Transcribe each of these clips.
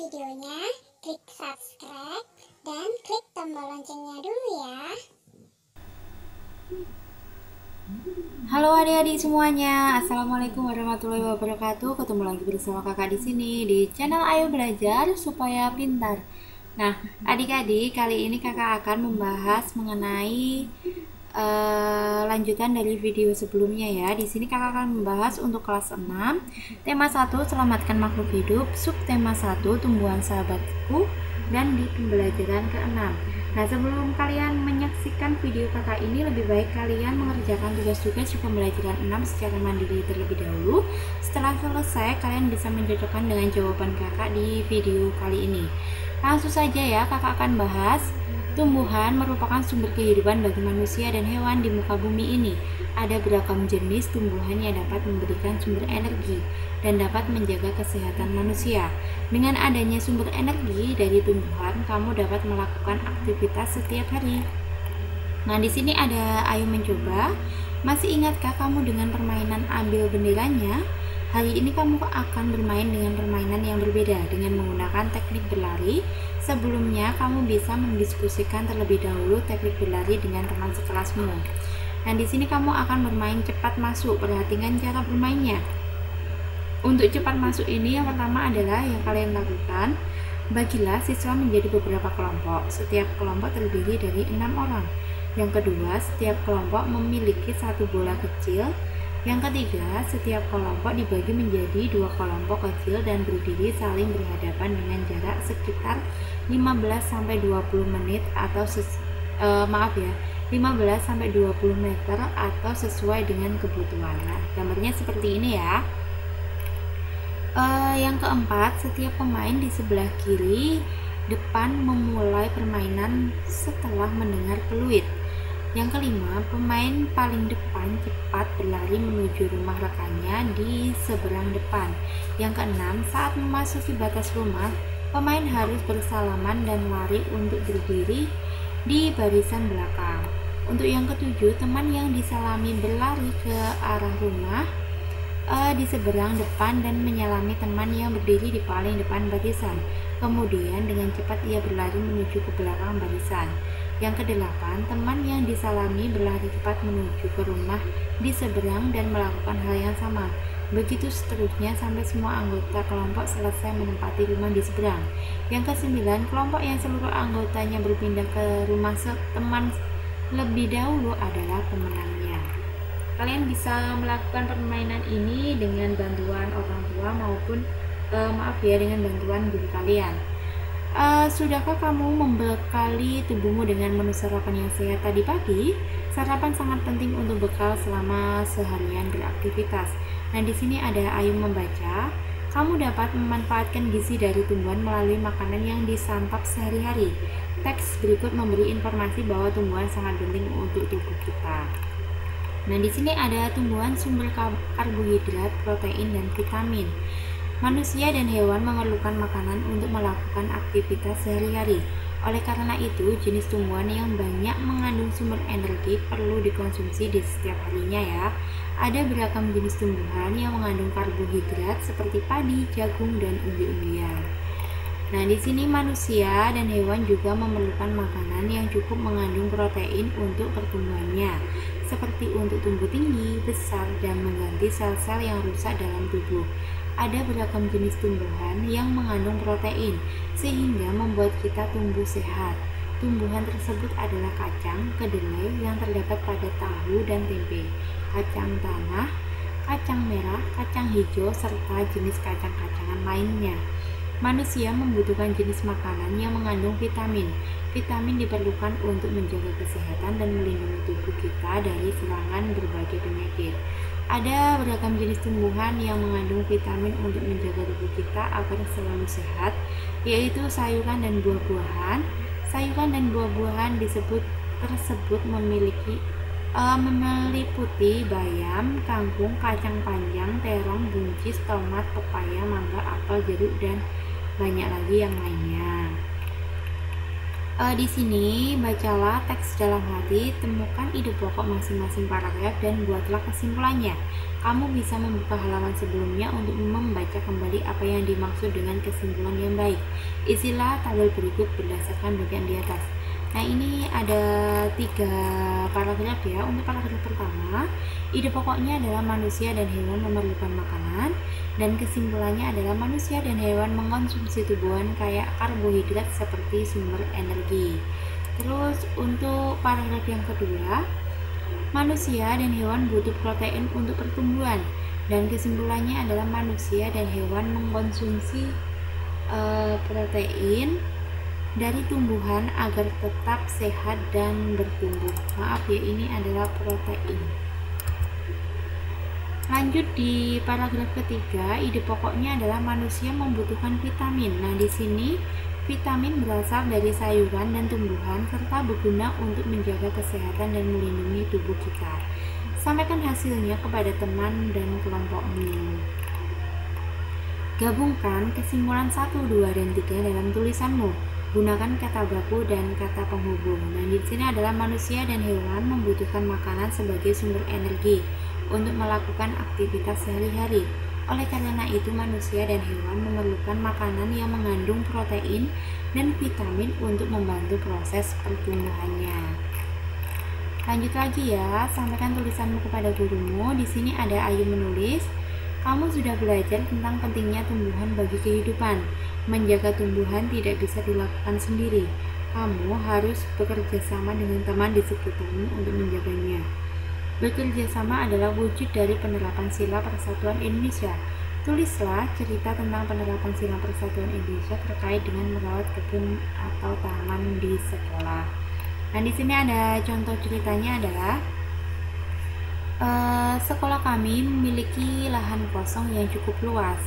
videonya, klik subscribe, dan klik tombol loncengnya dulu ya. Halo adik-adik semuanya, assalamualaikum warahmatullahi wabarakatuh. Ketemu lagi bersama kakak di sini di channel Ayo Belajar Supaya Pintar. Nah, adik-adik, kali ini kakak akan membahas mengenai lanjutan dari video sebelumnya ya. Di sini kakak akan membahas untuk kelas 6, tema 1 selamatkan makhluk hidup, subtema 1 tumbuhan sahabatku, dan di pembelajaran ke-6. Nah, sebelum kalian menyaksikan video kakak ini, lebih baik kalian mengerjakan tugas-tugas di pembelajaran 6 secara mandiri terlebih dahulu. Setelah selesai, kalian bisa mencocokkan dengan jawaban kakak di video kali ini. Langsung saja ya, kakak akan bahas tumbuhan merupakan sumber kehidupan bagi manusia dan hewan di muka bumi ini. Ada beragam jenis tumbuhan yang dapat memberikan sumber energi dan dapat menjaga kesehatan manusia. Dengan adanya sumber energi dari tumbuhan, kamu dapat melakukan aktivitas setiap hari. Nah, di sini ada ayo mencoba. Masih ingatkah kamu dengan permainan ambil benderanya? Hari ini kamu akan bermain dengan permainan yang berbeda dengan menggunakan teknik berlari. Sebelumnya, kamu bisa mendiskusikan terlebih dahulu teknik berlari dengan teman sekelasmu. Nah, di sini kamu akan bermain cepat masuk. Perhatikan cara bermainnya. Untuk cepat masuk ini, yang pertama adalah yang kalian lakukan, bagilah siswa menjadi beberapa kelompok. Setiap kelompok terdiri dari 6 orang. Yang kedua, setiap kelompok memiliki satu bola kecil. Yang ketiga, setiap kelompok dibagi menjadi 2 kelompok kecil dan berdiri saling berhadapan dengan jarak sekitar 15-20 menit atau 15-20 meter atau sesuai dengan kebutuhan. Nah, gambarnya seperti ini ya. Yang keempat, setiap pemain di sebelah kiri depan memulai permainan setelah mendengar peluit. Yang kelima, pemain paling depan cepat berlari menuju rumah rekannya di seberang depan. Yang keenam, saat memasuki batas rumah, pemain harus bersalaman dan lari untuk berdiri di barisan belakang. Untuk yang ketujuh, teman yang disalami berlari ke arah rumah di seberang depan dan menyalami teman yang berdiri di paling depan barisan. Kemudian dengan cepat ia berlari menuju ke belakang barisan. Yang kedelapan, teman yang disalami berlari cepat menuju ke rumah di seberang dan melakukan hal yang sama. Begitu seterusnya sampai semua anggota kelompok selesai menempati rumah di seberang. Yang kesembilan, kelompok yang seluruh anggotanya berpindah ke rumah teman lebih dahulu adalah pemenangnya. Kalian bisa melakukan permainan ini dengan bantuan orang tua maupun dengan bantuan guru kalian. Sudahkah kamu membekali tubuhmu dengan menu sarapan yang sehat tadi pagi? Sarapan sangat penting untuk bekal selama seharian beraktivitas. Nah, di sini ada ayo membaca. Kamu dapat memanfaatkan gizi dari tumbuhan melalui makanan yang disantap sehari-hari. Teks berikut memberi informasi bahwa tumbuhan sangat penting untuk tubuh kita. Nah, di sini ada tumbuhan sumber karbohidrat, protein, dan vitamin. Manusia dan hewan memerlukan makanan untuk melakukan aktivitas sehari-hari. Oleh karena itu, jenis tumbuhan yang banyak mengandung sumber energi perlu dikonsumsi di setiap harinya ya. Ada beragam jenis tumbuhan yang mengandung karbohidrat seperti padi, jagung, dan umbi-umbian. Nah, di sini manusia dan hewan juga memerlukan makanan yang cukup mengandung protein untuk pertumbuhannya, seperti untuk tumbuh tinggi, besar, dan mengganti sel-sel yang rusak dalam tubuh. Ada beragam jenis tumbuhan yang mengandung protein, sehingga membuat kita tumbuh sehat. Tumbuhan tersebut adalah kacang, kedelai yang terdapat pada tahu dan tempe, kacang tanah, kacang merah, kacang hijau, serta jenis kacang-kacangan lainnya. Manusia membutuhkan jenis makanan yang mengandung vitamin. Vitamin diperlukan untuk menjaga kesehatan dan melindungi tubuh kita dari serangan berbagai penyakit. Ada beragam jenis tumbuhan yang mengandung vitamin untuk menjaga tubuh kita agar selalu sehat, yaitu sayuran dan buah-buahan. Sayuran dan buah-buahan tersebut meliputi bayam, kangkung, kacang panjang, terong, buncis, tomat, pepaya, mangga, apel, jeruk, dan banyak lagi yang lainnya. Di sini bacalah teks dalam hati, temukan ide pokok masing-masing paragraf dan buatlah kesimpulannya. Kamu bisa membuka halaman sebelumnya untuk membaca kembali apa yang dimaksud dengan kesimpulan yang baik. Isilah tabel berikut berdasarkan bagian di atas. Nah, ini ada 3 paragraf ya. Untuk paragraf pertama, ide pokoknya adalah manusia dan hewan memerlukan makanan, dan kesimpulannya adalah manusia dan hewan mengkonsumsi tumbuhan kayak karbohidrat seperti sumber energi. Terus untuk paragraf yang kedua, manusia dan hewan butuh protein untuk pertumbuhan, dan kesimpulannya adalah manusia dan hewan mengkonsumsi protein dari tumbuhan agar tetap sehat dan bertumbuh. Maaf ya, ini adalah protein. Lanjut di paragraf ketiga, ide pokoknya adalah manusia membutuhkan vitamin. Nah, di sini vitamin berasal dari sayuran dan tumbuhan serta berguna untuk menjaga kesehatan dan melindungi tubuh kita. Sampaikan hasilnya kepada teman dan kelompokmu. Gabungkan kesimpulan 1, 2, dan 3 dalam tulisanmu. Gunakan kata baku dan kata penghubung. Nah, di sini adalah manusia dan hewan membutuhkan makanan sebagai sumber energi untuk melakukan aktivitas sehari-hari. Oleh karena itu, manusia dan hewan memerlukan makanan yang mengandung protein dan vitamin untuk membantu proses pertumbuhannya. Lanjut lagi ya, sampaikan tulisanmu kepada gurumu. Di sini ada Ayu menulis. Kamu sudah belajar tentang pentingnya tumbuhan bagi kehidupan. Menjaga tumbuhan tidak bisa dilakukan sendiri. Kamu harus bekerja sama dengan teman di sekitarmu untuk menjaganya. Bekerja sama adalah wujud dari penerapan Sila Persatuan Indonesia. Tulislah cerita tentang penerapan Sila Persatuan Indonesia terkait dengan merawat kebun atau taman di sekolah. Nah, di sini ada contoh ceritanya adalah sekolah kami memiliki lahan kosong yang cukup luas.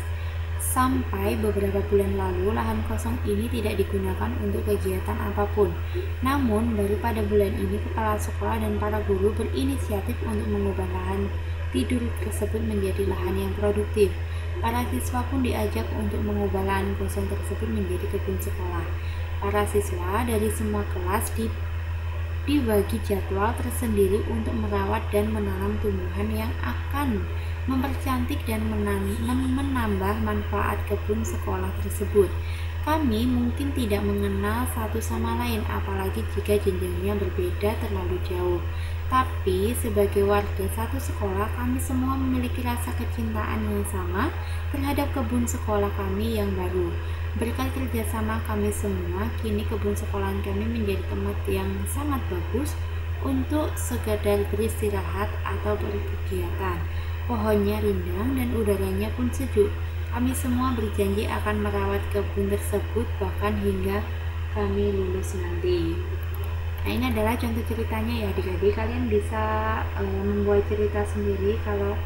Sampai beberapa bulan lalu, lahan kosong ini tidak digunakan untuk kegiatan apapun. Namun, baru pada bulan ini, kepala sekolah dan para guru berinisiatif untuk mengubah lahan tidur tersebut menjadi lahan yang produktif. Para siswa pun diajak untuk mengubah lahan kosong tersebut menjadi kebun sekolah. Para siswa dari semua kelas dibagi jadwal tersendiri untuk merawat dan menanam tumbuhan yang akan mempercantik dan menambah manfaat kebun sekolah tersebut. Kami mungkin tidak mengenal satu sama lain, apalagi jika jenjangnya berbeda terlalu jauh. Tapi sebagai warga satu sekolah, kami semua memiliki rasa kecintaan yang sama terhadap kebun sekolah kami yang baru. Berkat kerjasama kami semua, kini kebun sekolahan kami menjadi tempat yang sangat bagus untuk sekedar beristirahat atau berkegiatan. Pohonnya rindang dan udaranya pun sejuk. Kami semua berjanji akan merawat kebun tersebut bahkan hingga kami lulus nanti. Nah, ini adalah contoh ceritanya ya adik-adik. Kalian bisa membuat cerita sendiri kalau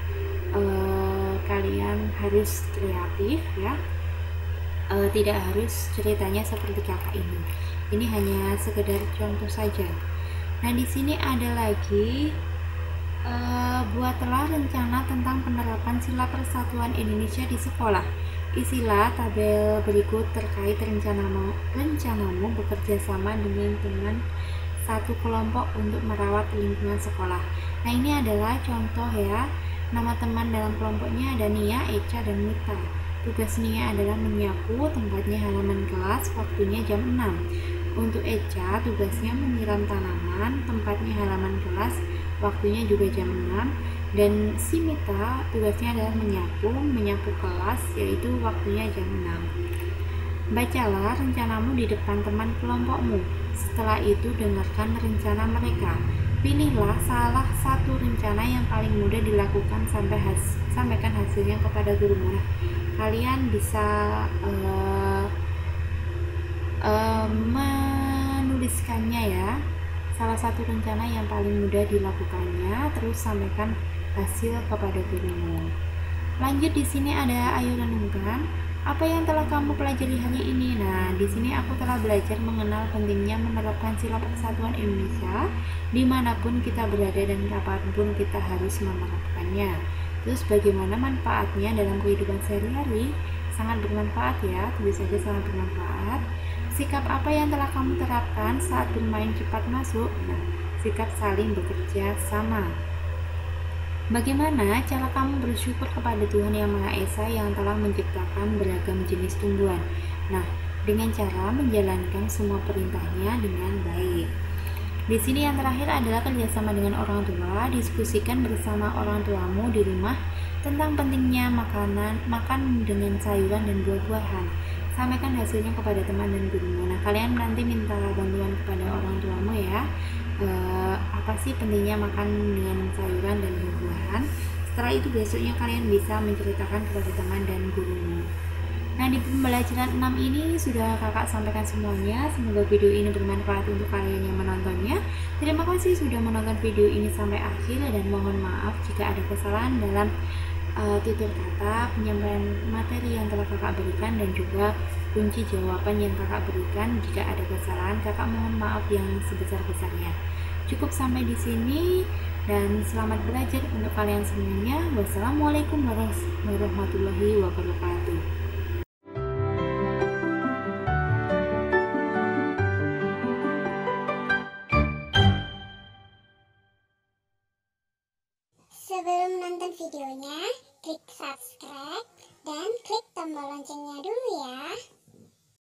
kalian harus kreatif ya. Tidak harus ceritanya seperti kakak ini. Ini hanya sekedar contoh saja. Nah, di sini ada lagi buatlah rencana tentang penerapan Sila Persatuan Indonesia di sekolah. Isilah tabel berikut terkait rencanamu bekerja sama dengan teman satu kelompok untuk merawat lingkungan sekolah. Nah, ini adalah contoh ya. Nama teman dalam kelompoknya ada Nia, Eca, dan Mita. Tugas Nia adalah menyapu tempatnya halaman kelas, waktunya jam 6. Untuk Eca, tugasnya menyiram tanaman, tempatnya halaman kelas, waktunya juga jam 6. Dan si Mita, tugasnya adalah menyapu kelas, yaitu waktunya jam 6. Bacalah rencanamu di depan teman kelompokmu. Setelah itu dengarkan rencana mereka. Pilihlah salah satu rencana yang paling mudah dilakukan sampaikan hasilnya kepada gurumu. Kalian bisa menuliskannya ya, salah satu rencana yang paling mudah dilakukannya, terus sampaikan hasil kepada gurumu. Lanjut, di sini ada ayo renungkan apa yang telah kamu pelajari hari ini. Nah, di sini aku telah belajar mengenal pentingnya menerapkan Sila Persatuan Indonesia dimanapun kita berada dan kapanpun kita harus menerapkannya. Terus bagaimana manfaatnya dalam kehidupan sehari-hari? Sangat bermanfaat ya, tentu saja sangat bermanfaat. Sikap apa yang telah kamu terapkan saat bermain cepat masuk? Nah, sikap saling bekerja sama. Bagaimana cara kamu bersyukur kepada Tuhan Yang Maha Esa yang telah menciptakan beragam jenis tumbuhan? Nah, dengan cara menjalankan semua perintahnya dengan baik. Di sini yang terakhir adalah kerjasama dengan orang tua. Diskusikan bersama orang tuamu di rumah tentang pentingnya makan dengan sayuran dan buah-buahan. Sampaikan hasilnya kepada teman dan gurumu. Nah, kalian nanti minta bantuan kepada orang tuamu ya. Apa sih pentingnya makan dengan sayuran dan buah-buahan? Setelah itu besoknya kalian bisa menceritakan kepada teman dan gurumu. Nah, di pembelajaran 6 ini sudah kakak sampaikan semuanya. Semoga video ini bermanfaat untuk kalian yang menontonnya. Terima kasih sudah menonton video ini sampai akhir, dan mohon maaf jika ada kesalahan dalam tutur kata, penyampaian materi yang telah kakak berikan, dan juga kunci jawaban yang kakak berikan. Jika ada kesalahan, kakak mohon maaf yang sebesar-besarnya. Cukup sampai di sini, dan selamat belajar untuk kalian semuanya. Wassalamualaikum warahmatullahi wabarakatuh. Sebelum nonton videonya, klik subscribe dan klik tombol loncengnya dulu ya.